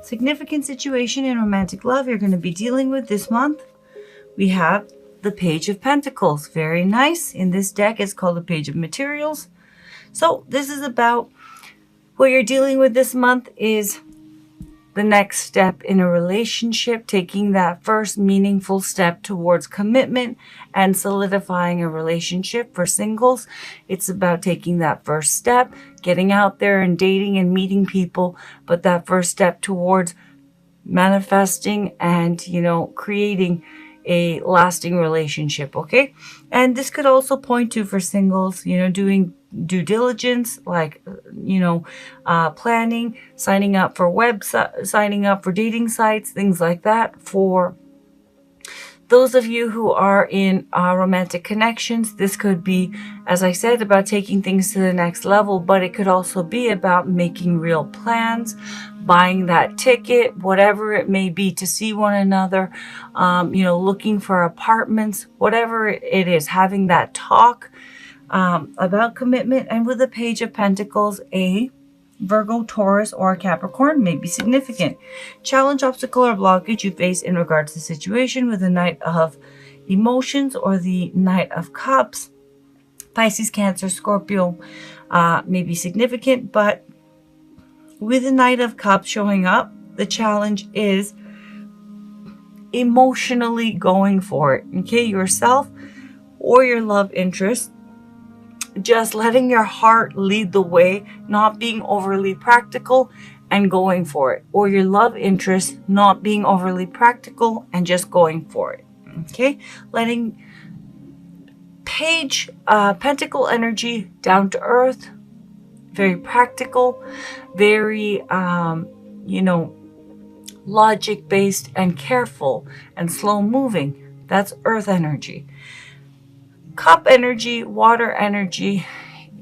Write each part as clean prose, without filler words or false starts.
Significant situation in romantic love you're going to be dealing with this month. We have the Page of Pentacles. Very nice. In this deck, it's called the Page of Materials. So this is about what you're dealing with this month is the next step in a relationship, taking that first meaningful step towards commitment and solidifying a relationship. For singles, it's about taking that first step, getting out there and dating and meeting people, but that first step towards manifesting and, creating a lasting relationship, okay? And this could also point to, for singles, doing due diligence, like, planning, signing up for dating sites, things like that. For those of you who are in romantic connections, this could be, as I said, about taking things to the next level, but it could also be about making real plans, buying that ticket, whatever it may be, to see one another, looking for apartments, whatever it is, having that talk about commitment. And with the Page of Pentacles, a Virgo, Taurus, or Capricorn may be significant. Challenge, obstacle, or blockage you face in regards to the situation with the Knight of Emotions or the Knight of Cups. Pisces, Cancer, Scorpio may be significant, but with the Knight of Cups showing up, the challenge is emotionally going for it, okay? Yourself or your love interest. Just letting your heart lead the way, not being overly practical and going for it. Or your love interest, not being overly practical and just going for it. Okay? Letting Page, Pentacle energy, down to earth, very practical, very, logic-based and careful and slow moving. That's earth energy. Cup energy, water energy,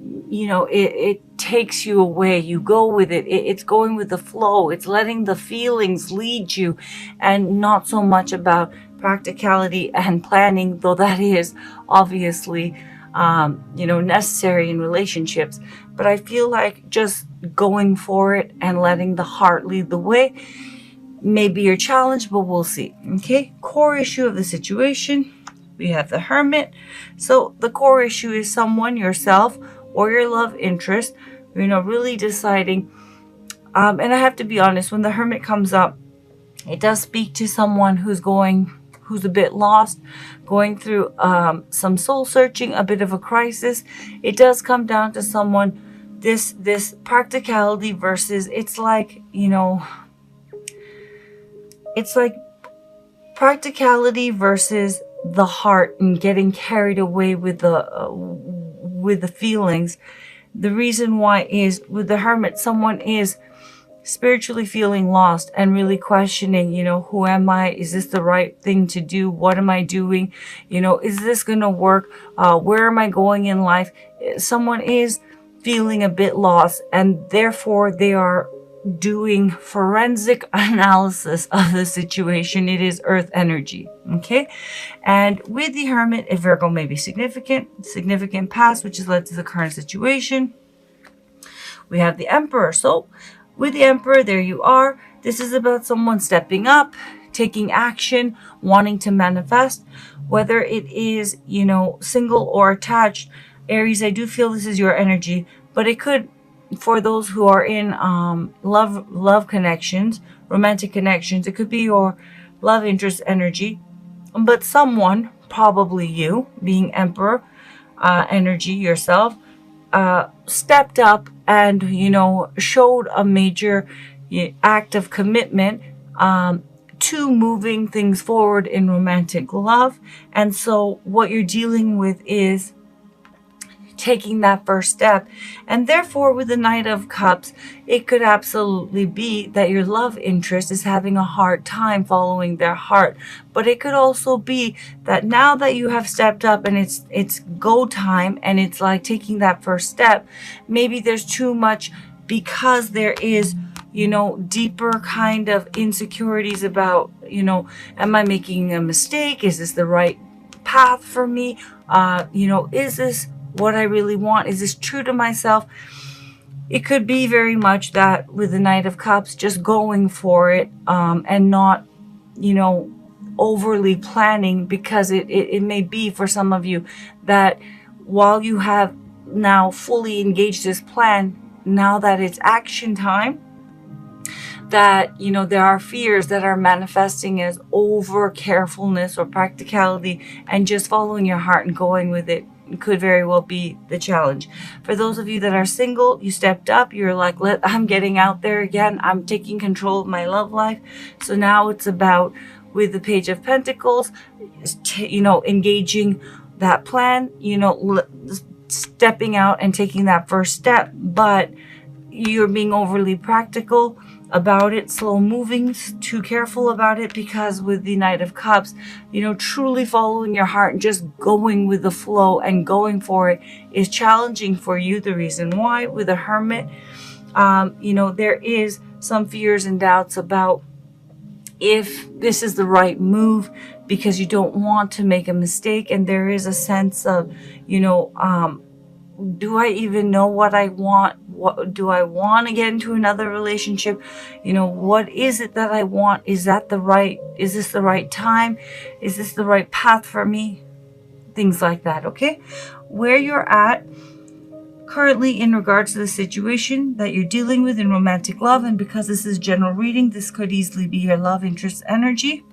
it takes you away. You go with it. It's going with the flow. It's letting the feelings lead you, and not so much about practicality and planning, though that is obviously, necessary in relationships. But I feel like just going for it and letting the heart lead the way may be your challenge, but we'll see. Okay, core issue of the situation. We have the Hermit. So the core issue is someone, yourself, or your love interest, really deciding. And I have to be honest, when the Hermit comes up, it does speak to someone who's a bit lost, going through some soul searching, a bit of a crisis. It does come down to someone, this practicality versus, it's like practicality versus the heart and getting carried away with the feelings. The reason why is with the Hermit, someone is spiritually feeling lost and really questioning, who am I? Is this the right thing to do? What am I doing? Is this going to work? Where am I going in life? Someone is feeling a bit lost, and therefore they are doing forensic analysis of the situation. It is earth energy, okay? And with the Hermit, a Virgo may be significant past, which has led to the current situation. We have the Emperor. So with the Emperor, there you are. This is about someone stepping up, taking action, wanting to manifest, whether it is, single or attached. Aries, I do feel this is your energy, but it could, for those who are in love connections, romantic connections, it could be your love interest energy, but someone, probably you, being Emperor energy yourself, stepped up and, showed a major act of commitment to moving things forward in romantic love. And so what you're dealing with is taking that first step. And therefore, with the Knight of Cups, it could absolutely be that your love interest is having a hard time following their heart. But it could also be that now that you have stepped up and it's go time, and it's like taking that first step, maybe there's too much because there is, deeper kind of insecurities about, am I making a mistake? Is this the right path for me? Is this what I really want? Is this true to myself? it could be very much that with the Knight of Cups, just going for it, and not, overly planning, because it may be for some of you that while you have now fully engaged this plan, now that it's action time, that, there are fears that are manifesting as over carefulness or practicality, and just following your heart and going with it could very well be the challenge. For those of you that are single, you stepped up. You're like, I'm getting out there again. I'm taking control of my love life. So now it's about, with the Page of Pentacles, engaging that plan, stepping out and taking that first step. But you're being overly practical about it, slow moving, too careful about it, because with the Knight of Cups, truly following your heart and just going with the flow and going for it is challenging for you. The reason why, with a Hermit, there is some fears and doubts about if this is the right move, because you don't want to make a mistake, and there is a sense of, do I even know what I want? What do I want to get into another relationship? What is it that I want? Is this the right time? Is this the right path for me? Things like that, okay? Where you're at currently in regards to the situation that you're dealing with in romantic love, and because this is general reading, this could easily be your love interest energy.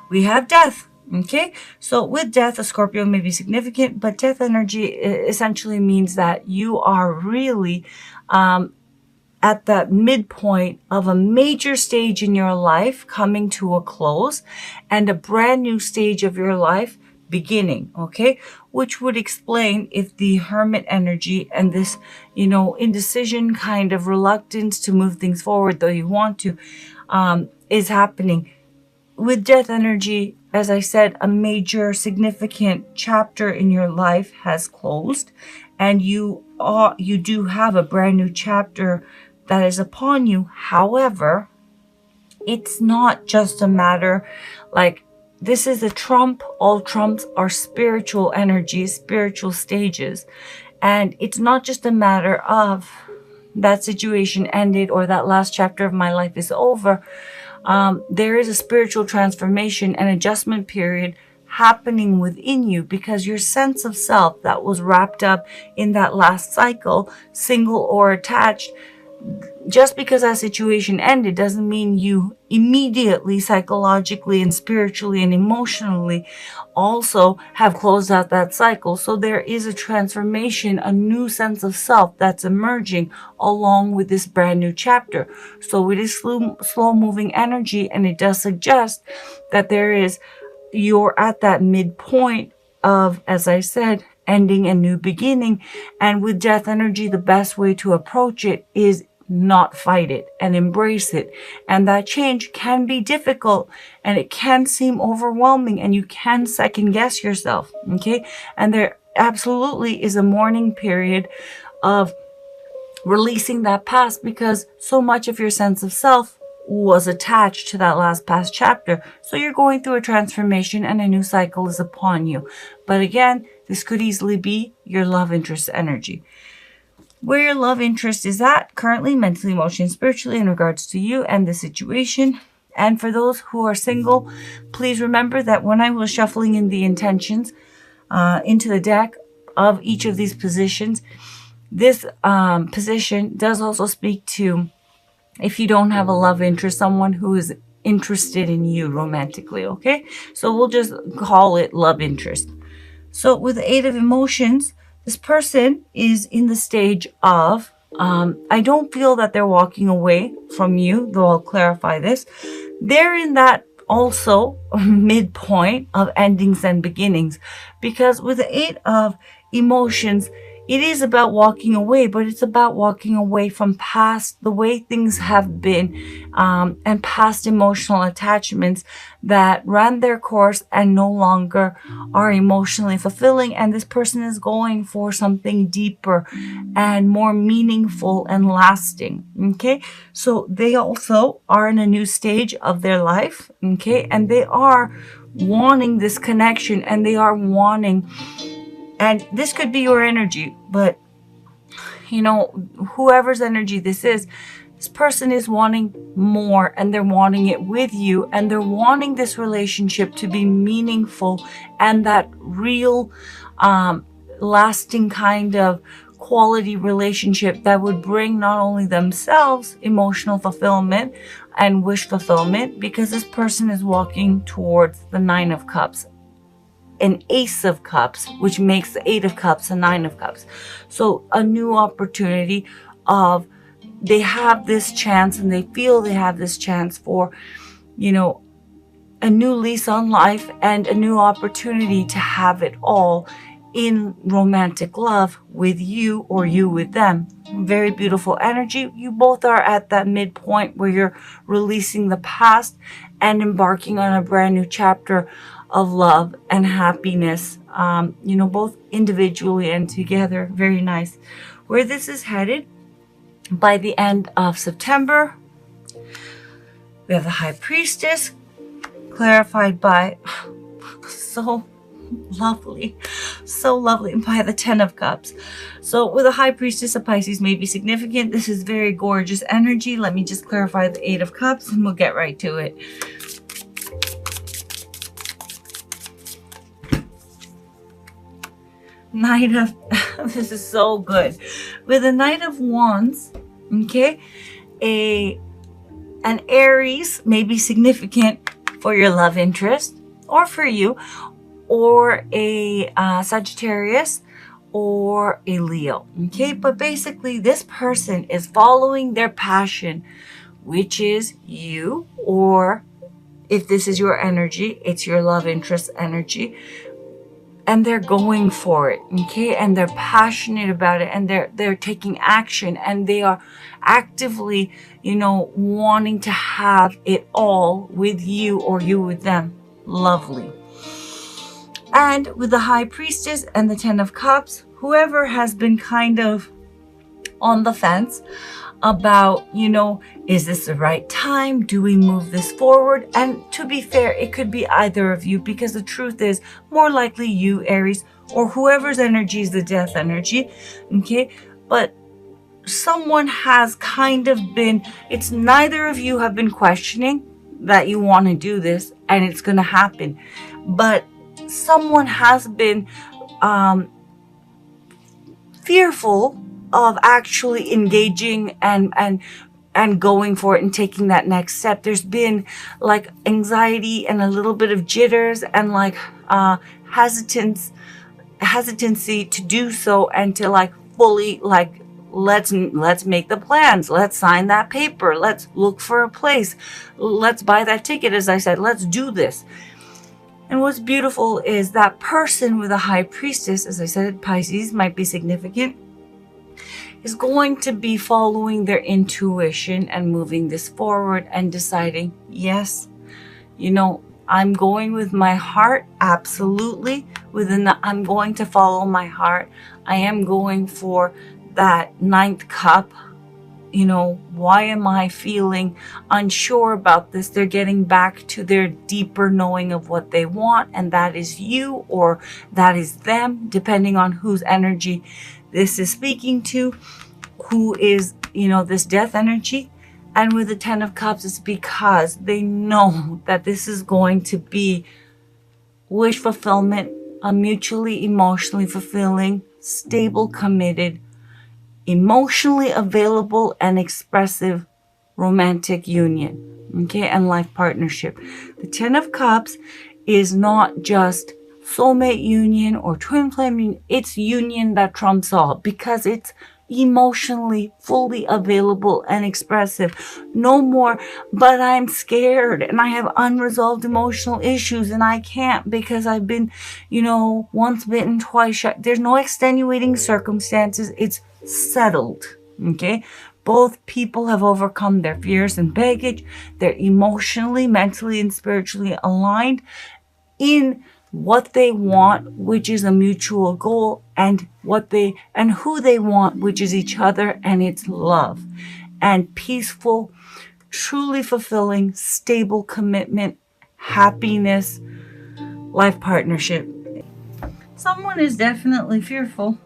We have Death. Okay, so with Death, a Scorpio may be significant, but Death energy essentially means that you are really at that midpoint of a major stage in your life coming to a close, and a brand new stage of your life beginning, okay? Which would explain if the Hermit energy and this, indecision, kind of reluctance to move things forward, though you want to, is happening. With Death energy, as I said, a major significant chapter in your life has closed, and you do have a brand new chapter that is upon you. However, it's not just a matter like, this is a trump. All trumps are spiritual energies, spiritual stages. And it's not just a matter of that situation ended or that last chapter of my life is over. There is a spiritual transformation and adjustment period happening within you, because your sense of self that was wrapped up in that last cycle, single or attached, just because that situation ended doesn't mean you immediately psychologically and spiritually and emotionally also have closed out that cycle. So there is a transformation, a new sense of self that's emerging along with this brand new chapter. So it is slow moving energy, and it does suggest that you're at that midpoint of, as I said, ending and new beginning. And with Death energy, the best way to approach it is not fight it and embrace it. And that change can be difficult, and it can seem overwhelming, and you can second guess yourself. Okay. And there absolutely is a mourning period of releasing that past, because so much of your sense of self was attached to that last past chapter. So you're going through a transformation, and a new cycle is upon you. But again, this could easily be your love interest energy. Where your love interest is at currently, mentally, emotionally, spiritually, in regards to you and the situation. And for those who are single, please remember that when I was shuffling in the intentions into the deck of each of these positions, this position does also speak to, if you don't have a love interest, someone who is interested in you romantically, okay? So we'll just call it love interest. So with the Eight of Emotions, this person is in the stage of, I don't feel that they're walking away from you, though I'll clarify this. They're in that also midpoint of endings and beginnings, because with the Eight of Emotions, it is about walking away, but it's about walking away from past, the way things have been, and past emotional attachments that ran their course and no longer are emotionally fulfilling. And this person is going for something deeper and more meaningful and lasting. Okay. So they also are in a new stage of their life. Okay. And they are wanting this connection, and they are wanting, and this could be your energy, but you know, whoever's energy this person is wanting more, and they're wanting it with you, and they're wanting this relationship to be meaningful and that real, lasting kind of quality relationship that would bring not only themselves emotional fulfillment and wish fulfillment, because this person is walking towards the Nine of Cups, an Ace of Cups, which makes the Eight of Cups a Nine of Cups. So a new opportunity of, they have this chance, and they feel they have this chance for, you know, a new lease on life and a new opportunity to have it all in romantic love with you, or you with them. Very beautiful energy. You both are at that midpoint where you're releasing the past and embarking on a brand new chapter of love and happiness, you know, both individually and together. Very nice. Where this is headed, by the end of September, we have the High Priestess, clarified by so lovely by the Ten of Cups. So with a High Priestess, a Pisces may be significant. This is very gorgeous energy. Let me just clarify the Eight of Cups and we'll get right to it. Knight of this is so good. With the Knight of Wands, okay, an Aries may be significant for your love interest or for you, or a Sagittarius or a Leo, okay? But basically this person is following their passion, which is you, or if this is your energy, it's your love interest energy, and they're going for it, okay? And they're passionate about it, and they're taking action, and they are actively, you know, wanting to have it all with you, or you with them. Lovely. And with the High Priestess and the Ten of Cups, whoever has been kind of on the fence about, you know, is this the right time? Do we move this forward? And to be fair, it could be either of you, because the truth is more likely you, Aries, or whoever's energy is the death energy, okay? But someone has kind of been, it's neither of you have been questioning that you want to do this and it's going to happen, but someone has been fearful of actually engaging and going for it and taking that next step. There's been like anxiety and a little bit of jitters and like hesitancy to do so, and to like fully like, let's make the plans, let's sign that paper, let's look for a place, let's buy that ticket, as I said, let's do this. And what's beautiful is that person with a High Priestess, as I said, Pisces might be significant, is going to be following their intuition and moving this forward and deciding, yes, you know, I'm going with my heart, absolutely. I'm going to follow my heart. I am going for that ninth cup. You know, why am I feeling unsure about this? They're getting back to their deeper knowing of what they want, and that is you, or that is them, depending on whose energy this is speaking to, who is, you know, this death energy. And with the Ten of Cups, it's because they know that this is going to be wish fulfillment, a mutually emotionally fulfilling, stable, committed, emotionally available and expressive romantic union, okay, and life partnership. The Ten of Cups is not just soulmate union or twin flame union, it's union that trumps all, because it's emotionally fully available and expressive. No more, but I'm scared and I have unresolved emotional issues and I can't because I've been, you know, once bitten, twice shy. There's no extenuating circumstances. It's settled, okay? Both people have overcome their fears and baggage. They're emotionally, mentally, and spiritually aligned in what they want, which is a mutual goal, and who they want, which is each other, and it's love and peaceful, truly fulfilling, stable commitment, happiness, life partnership. Someone is definitely fearful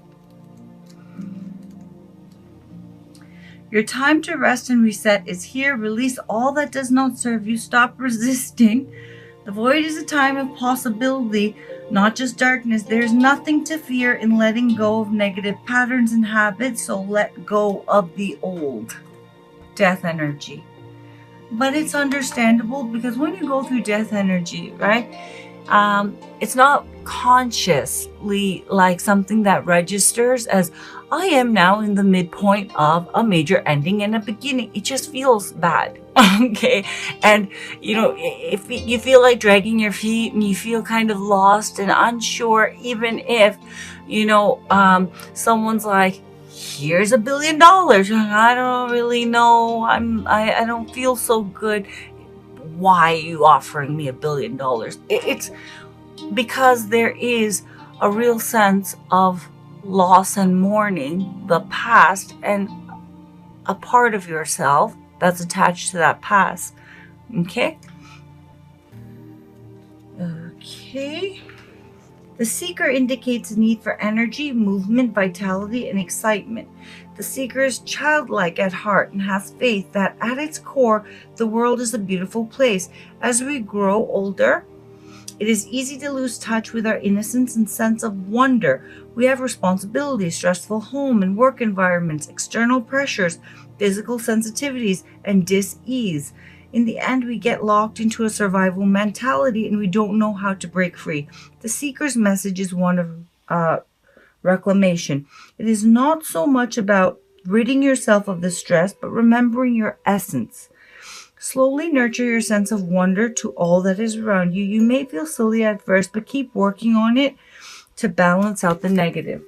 Your time to rest and reset is here. Release all that does not serve you. Stop resisting. The void is a time of possibility, not just darkness. There's nothing to fear in letting go of negative patterns and habits, so let go of the old. Death energy. But it's understandable because when you go through death energy, right, it's not consciously like something that registers as I am now in the midpoint of a major ending and a beginning. It just feels bad. Okay. And, if you feel like dragging your feet and you feel kind of lost and unsure, even if, someone's like, here's $1 billion. I don't really know. I don't feel so good. Why are you offering me $1 billion? It's because there is a real sense of loss and mourning the past and a part of yourself that's attached to that past. Okay? Okay. The seeker indicates a need for energy, movement, vitality, and excitement. The seeker is childlike at heart and has faith that at its core, the world is a beautiful place. As we grow older, it is easy to lose touch with our innocence and sense of wonder. We have responsibilities, stressful home and work environments, external pressures, physical sensitivities, and dis-ease. In the end, we get locked into a survival mentality and we don't know how to break free. The seeker's message is one of reclamation. It is not so much about ridding yourself of the stress, but remembering your essence. Slowly nurture your sense of wonder to all that is around you. You may feel silly at first, but keep working on it to balance out the negative.